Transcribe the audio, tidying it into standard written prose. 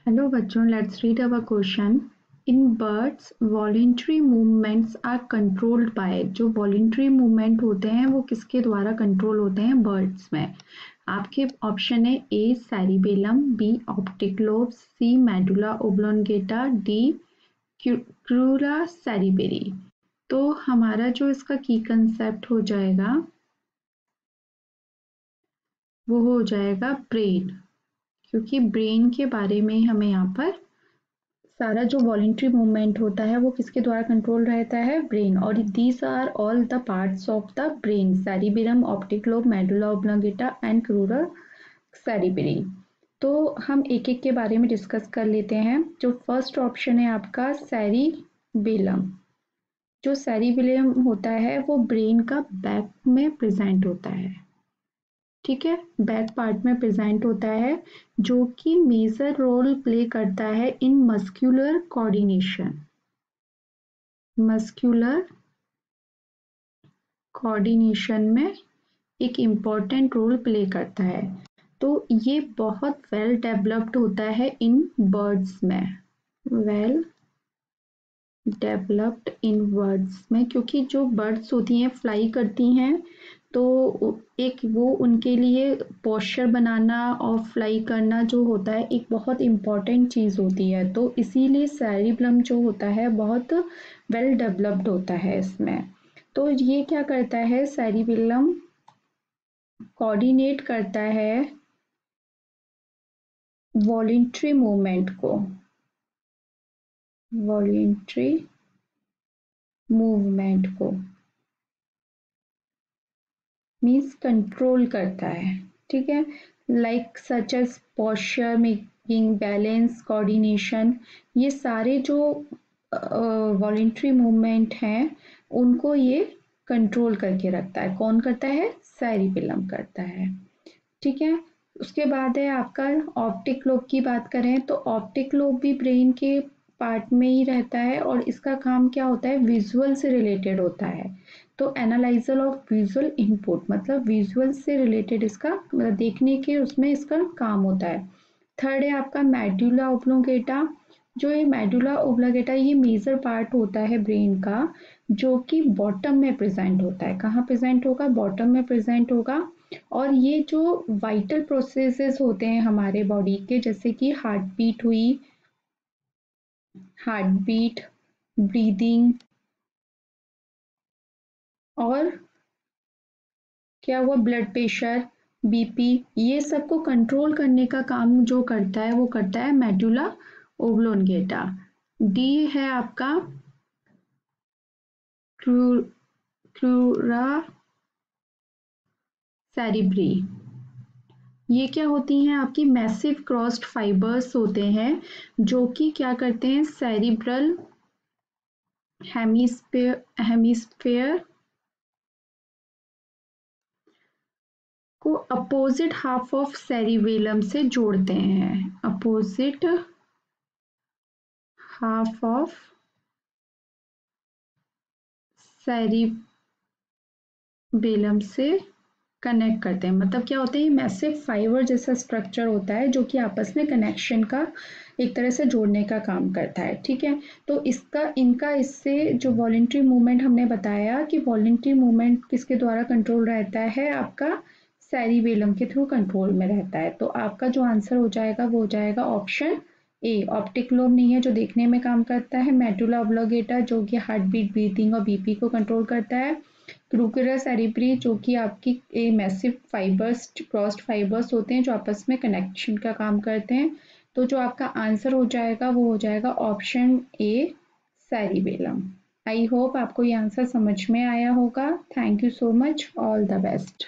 Hello बच्चों, let's read our question. In birds, voluntary movements are controlled by. जो voluntary movement होते हैं वो किसके द्वारा कंट्रोल होते हैं birds में? आपके ऑप्शन है A cerebellum, B optic lobes, C medulla oblongata, D crura cerebri. तो हमारा जो इसका की कंसेप्ट हो जाएगा वो हो जाएगा ब्रेन, क्योंकि ब्रेन के बारे में हमें यहाँ पर सारा जो वॉलेंट्री मूवमेंट होता है वो किसके द्वारा कंट्रोल रहता है? ब्रेन। और these are all the parts of the brain, cerebellum, optic lobe, medulla oblongata and crura cerebri. तो हम एक एक के बारे में डिस्कस कर लेते हैं। जो फर्स्ट ऑप्शन है आपका सेरिबेलम। जो सेरिबेलम होता है वो ब्रेन का बैक में प्रेजेंट होता है, ठीक है, बैक पार्ट में प्रेजेंट होता है, जो कि मेजर रोल प्ले करता है इन मस्कुलर कोऑर्डिनेशन। मस्कुलर कोऑर्डिनेशन में एक इम्पॉर्टेंट रोल प्ले करता है। तो ये बहुत वेल डेवलप्ड होता है इन बर्ड्स में, वेल डेवलप्ड इन बर्ड्स में, क्योंकि जो बर्ड्स होती हैं फ्लाई करती हैं तो एक वो उनके लिए पोस्चर बनाना और फ्लाई करना जो होता है एक बहुत इम्पॉर्टेंट चीज़ होती है। तो इसीलिए सेरिबेलम जो होता है बहुत वेल डेवलप्ड होता है इसमें। तो ये क्या करता है, सेरिबेलम कोऑर्डिनेट करता है वॉलेंट्री मूवमेंट को, वॉलेंट्री मूवमेंट को मीन्स कंट्रोल करता है, ठीक है, like such as posture making, balance, coordination. ये सारे जो वॉलेंट्री मूवमेंट हैं उनको ये कंट्रोल करके रखता है। कौन करता है? सेरिबेलम करता है, ठीक है। उसके बाद है आपका ऑप्टिक लोब की बात करें तो ऑप्टिक लोब भी ब्रेन के पार्ट में ही रहता है और इसका काम क्या होता है? विजुअल से रिलेटेड होता है। तो एनालाइजर ऑफ विजुअल इनपुट, मतलब विजुअल से रिलेटेड इसका देखने के उसमें इसका काम होता है। थर्ड है आपका मेडुला ओब्लोंगेटा। जो ये मेडुला ओब्लोंगेटा ये मेजर पार्ट होता है ब्रेन का, जो कि बॉटम में प्रेजेंट होता है। कहाँ प्रेजेंट होगा? बॉटम में प्रेजेंट होगा। और ये जो वाइटल प्रोसेसेस होते हैं हमारे बॉडी के, जैसे कि हार्ट बीट हुई, हार्ट बीट, ब्रीदिंग और क्या हुआ, ब्लड प्रेशर, बीपी, ये सबको कंट्रोल करने का काम जो करता है वो करता है मेडुला ओब्लोंगेटा। डी है आपका क्रूरा सेरिब्री। ये क्या होती हैं? आपकी मैसिव क्रॉस्ड फाइबर्स होते हैं जो कि क्या करते हैं, सेरिब्रल हेमिस्फेयर को अपोजिट हाफ ऑफ सेरिबेलम से जोड़ते हैं। अपोजिट हाफ ऑफ सेरिबेलम से कनेक्ट करते हैं। मतलब क्या होते हैं? मैसिव फाइबर जैसा स्ट्रक्चर होता है जो कि आपस में कनेक्शन का एक तरह से जोड़ने का काम करता है, ठीक है। तो इनका इससे जो वॉलेंट्री मूवमेंट हमने बताया कि वॉलेंट्री मूवमेंट किसके द्वारा कंट्रोल रहता है? आपका सेरिबेलम के थ्रू कंट्रोल में रहता है। तो आपका जो आंसर हो जाएगा वो हो जाएगा ऑप्शन ए। ऑप्टिक लोब नहीं है जो देखने में काम करता है, मेडुला ऑब्लोंगेटा जो कि हार्ट बीट, ब्रीथिंग और बीपी को कंट्रोल करता है, क्रूरा सेरिब्री जो कि आपकी मैसिव फाइबर्स, क्रॉस्ड फाइबर्स होते हैं जो आपस में कनेक्शन का काम करते हैं। तो जो आपका आंसर हो जाएगा वो हो जाएगा option A, cerebellum. I hope आपको ये आंसर समझ में आया होगा। Thank you so much, all the best.